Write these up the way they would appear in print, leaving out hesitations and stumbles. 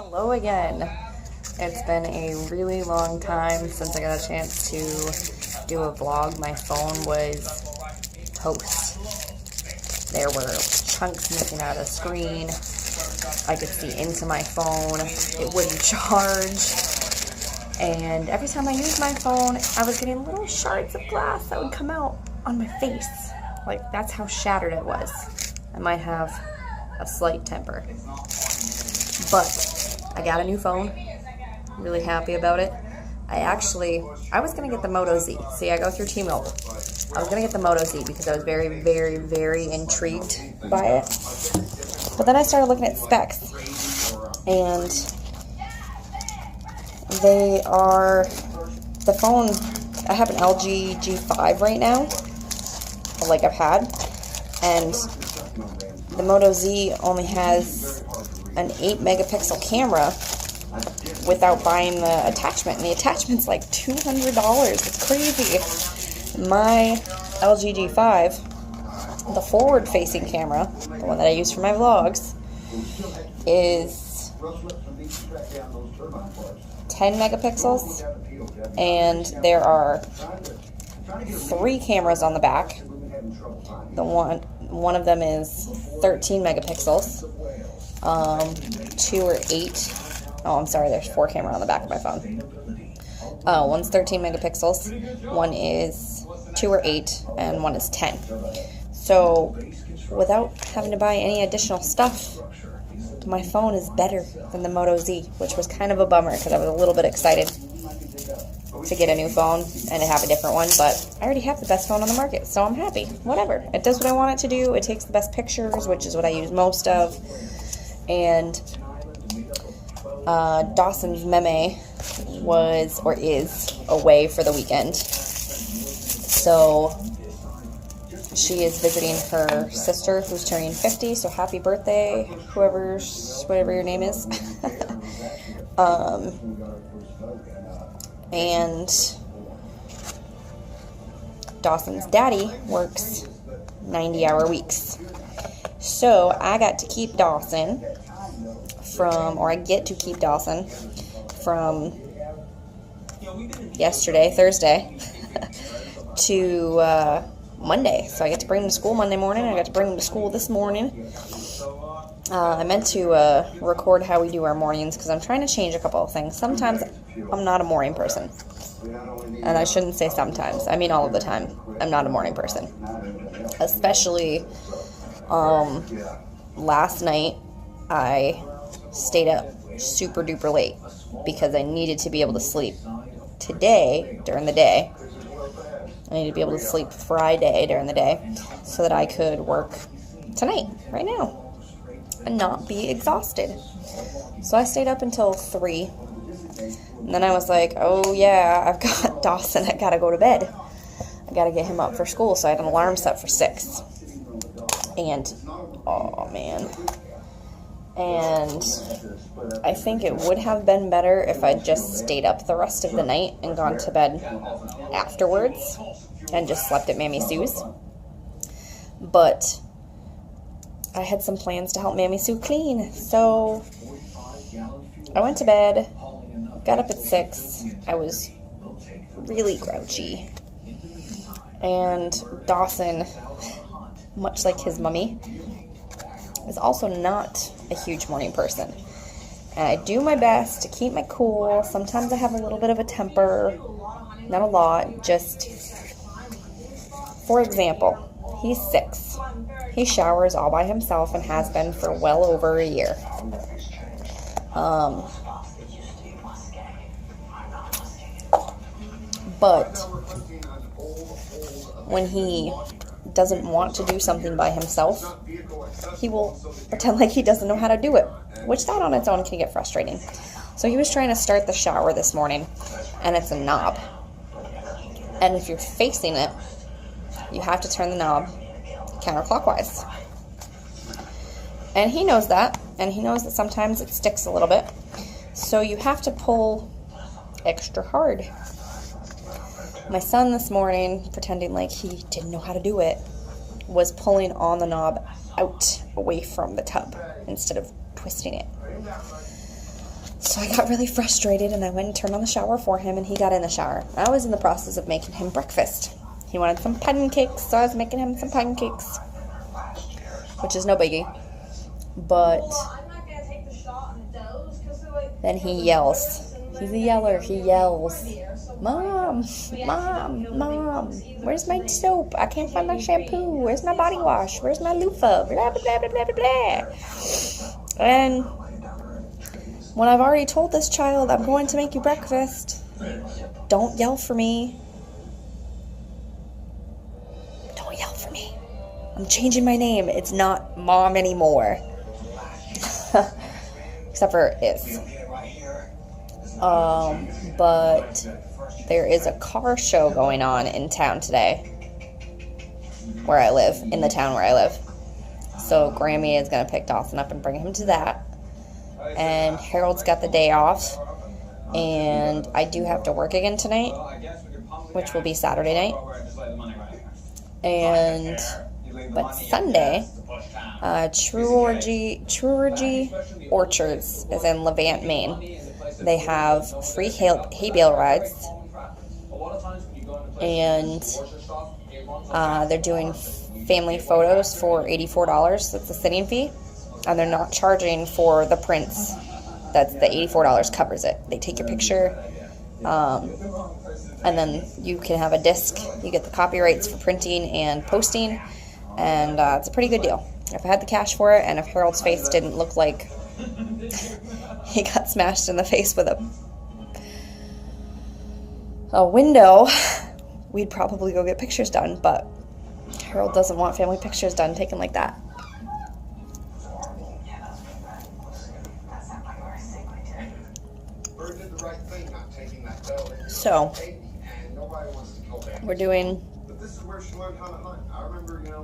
Hello again. It's been a really long time since I got a chance to do a vlog. My phone was toast. There were chunks missing out of the screen. I could see into my phone. It wouldn't charge. And every time I used my phone, I was getting little shards of glass that would come out on my face. Like, that's how shattered it was. I might have a slight temper. But I got a new phone. Really happy about it. I was going to get the Moto Z. See, I go through T-Mobile. I was going to get the Moto Z because I was very, very, very intrigued by it. But then I started looking at specs. And the phone, I have an LG G5 right now. Like I've had. And the Moto Z only has an 8-megapixel camera without buying the attachment, and the attachment's like $200. It's crazy. My LG G5, the forward-facing camera, the one that I use for my vlogs, is 10 megapixels, and there are 3 cameras on the back. One of them is 13 megapixels. 2 or 8. Oh, I'm sorry, there's 4 cameras on the back of my phone. One's 13 megapixels, one is 2 or 8, and one is 10. So, without having to buy any additional stuff, my phone is better than the Moto Z, which was kind of a bummer because I was a little bit excited to get a new phone and to have a different one, but I already have the best phone on the market, so I'm happy. Whatever. It does what I want it to do. It takes the best pictures, which is what I use most of. And Dawson's meme is away for the weekend. So she is visiting her sister who's turning 50, so happy birthday, whatever your name is. And Dawson's daddy works 90-hour weeks. So I get to keep Dawson from yesterday, Thursday, to Monday. So I get to bring him to school Monday morning. I got to bring him to school this morning. I meant to record how we do our mornings because I'm trying to change a couple of things. Sometimes I'm not a morning person. And I shouldn't say sometimes. I mean all of the time. I'm not a morning person. Especially last night I stayed up super duper late because I needed to be able to sleep today during the day. I needed to be able to sleep Friday during the day so that I could work tonight, right now, and not be exhausted. So I stayed up until 3. And then I was like, oh yeah, I've got Dawson, I gotta go to bed. I gotta get him up for school, so I had an alarm set for 6. And, oh man. And I think it would have been better if I just stayed up the rest of the night and gone to bed afterwards and just slept at Mammy Sue's. But I had some plans to help Mammy Sue clean, so I went to bed, got up at 6. I was really grouchy. And Dawson, much like his mummy, is also not a huge morning person. And I do my best to keep my cool. Sometimes I have a little bit of a temper. Not a lot, just... For example, he's 6. He showers all by himself and has been for well over a year. But when he doesn't want to do something by himself, he will pretend like he doesn't know how to do it, which that on its own can get frustrating. So he was trying to start the shower this morning, and it's a knob. And if you're facing it, you have to turn the knob counterclockwise. And he knows that, and he knows that sometimes it sticks a little bit. So you have to pull extra hard. My son this morning, pretending like he didn't know how to do it, was pulling on the knob out away from the tub instead of twisting it. So I got really frustrated and I went and turned on the shower for him and he got in the shower. I was in the process of making him breakfast. He wanted some pancakes, so I was making him some pancakes, which is no biggie. But then he yells. He's a yeller. He yells, "Mom, Mom, Mom, where's my soap? I can't find my shampoo. Where's my body wash? Where's my loofah? Blah, blah, blah, blah, blah, blah." And when I've already told this child I'm going to make you breakfast, don't yell for me. Don't yell for me. I'm changing my name. It's not Mom anymore. Except for is. But there is a car show going on in town today. Where I live. In the town where I live. So Grammy is going to pick Dawson up and bring him to that. And Harold's got the day off. And I do have to work again tonight. Which will be Saturday night. But Sunday, Truergy Orchards is in Levant, Maine. They have free hay bale rides, and they're doing family photos for $84. That's the sitting fee, and they're not charging for the prints. That's the $84 covers it. They take your picture, and then you can have a disc. You get the copyrights for printing and posting, and it's a pretty good deal. If I had the cash for it, and if Harold's face didn't look like he got smashed in the face with a window, we'd probably go get pictures done, but Harold doesn't want family pictures done taken like that. So, we're doing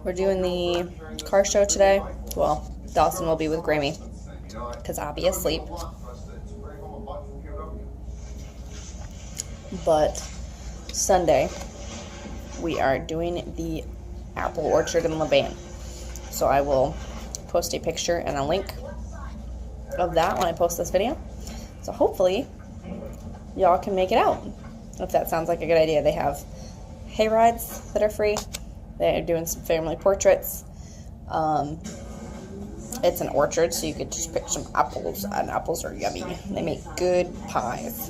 the car show today. Well, Dawson will be with Grammy, because I'll be asleep. But Sunday, we are doing the apple orchard in Levant. So I will post a picture and a link of that when I post this video. So hopefully, y'all can make it out. If that sounds like a good idea. They have hay rides that are free. They're doing some family portraits. It's an orchard, so you could just pick some apples, and apples are yummy. They make good pies.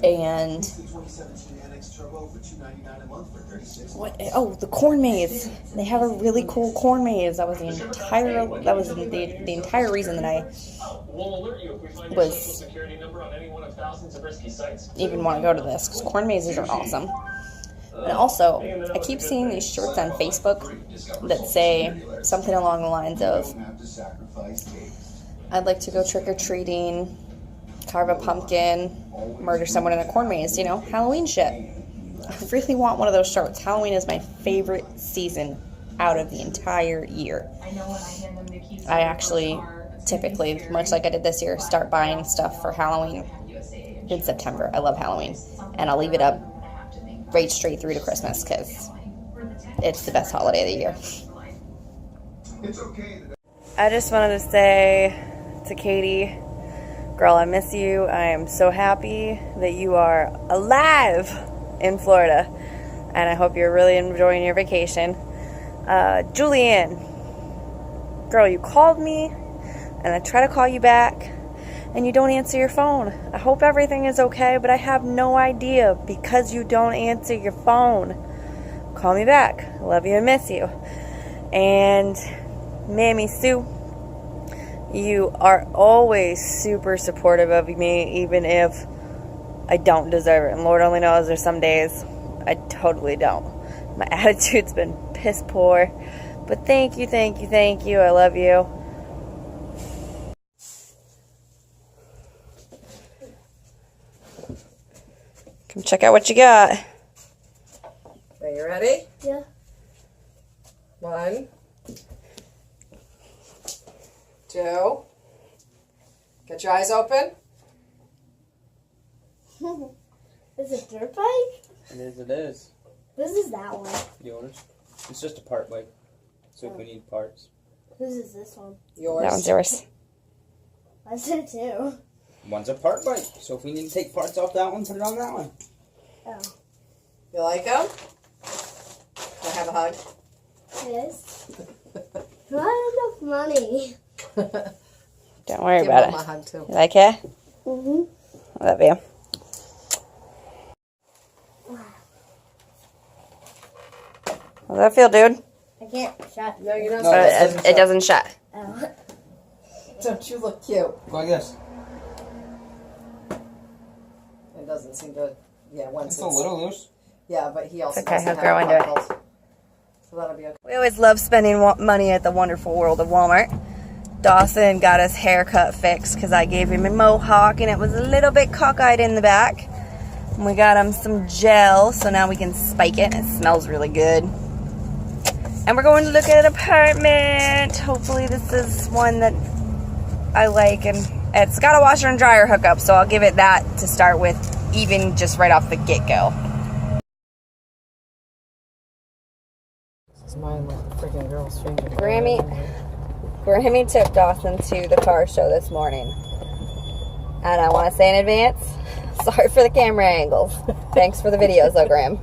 And what? Oh, the corn maze. They have a really cool corn maze. That was the entire reason that I was even want to go to this, because corn mazes are awesome. And also, I keep seeing these shorts on Facebook that say something along the lines of, I'd like to go trick-or-treating, carve a pumpkin, murder someone in a corn maze, Halloween shit. I really want one of those shorts. Halloween is my favorite season out of the entire year. I actually, typically, much like I did this year, start buying stuff for Halloween in September. I love Halloween. And I'll leave it up right straight through to Christmas, because it's the best holiday of the year. I just wanted to say to Katie, girl, I miss you. I am so happy that you are alive in Florida, and I hope you're really enjoying your vacation. Julianne, girl, you called me, and I try to call you back, and you don't answer your phone. I hope everything is okay, but I have no idea because you don't answer your phone. Call me back. I love you and miss you. And Mammy Sue, you are always super supportive of me, even if I don't deserve it. And Lord only knows there's some days I totally don't. My attitude's been piss poor. But thank you, thank you, thank you. I love you. Come check out what you got. Are you ready? Yeah. 1, 2. Get your eyes open. Is it dirt bike? It is. This is that one. Yours. It's just a part bike. So if we need parts. Whose is this one? Yours. That one's yours. I said too. One's a part bike. So if we need to take parts off that one, put it on that one. Oh. You like them? Can I have a hug? Yes. Not enough money. Don't worry Give about Mom it. a hug too. You like it? Mm-hmm. I love you. How's that feel, dude? I can't shut. No, you don't. No, that It doesn't shut. Oh. Don't you look cute? Go like this. It doesn't seem to. Yeah, once It's a little loose. Yeah, but he also It's okay, doesn't he'll have grow into it. buckles. So that'll be okay. We always love spending money at the wonderful world of Walmart. Dawson got his haircut fixed because I gave him a mohawk and it was a little bit cockeyed in the back. And we got him some gel, so now we can spike it. It smells really good. And we're going to look at an apartment. Hopefully this is one that I like, and it's got a washer and dryer hookup, so I'll give it that to start with, even just right off the get-go. This is mine, like the freaking girl's finger. Grammy took Dawson to the car show this morning. And I want to say in advance, sorry for the camera angles. Thanks for the videos though, Graham.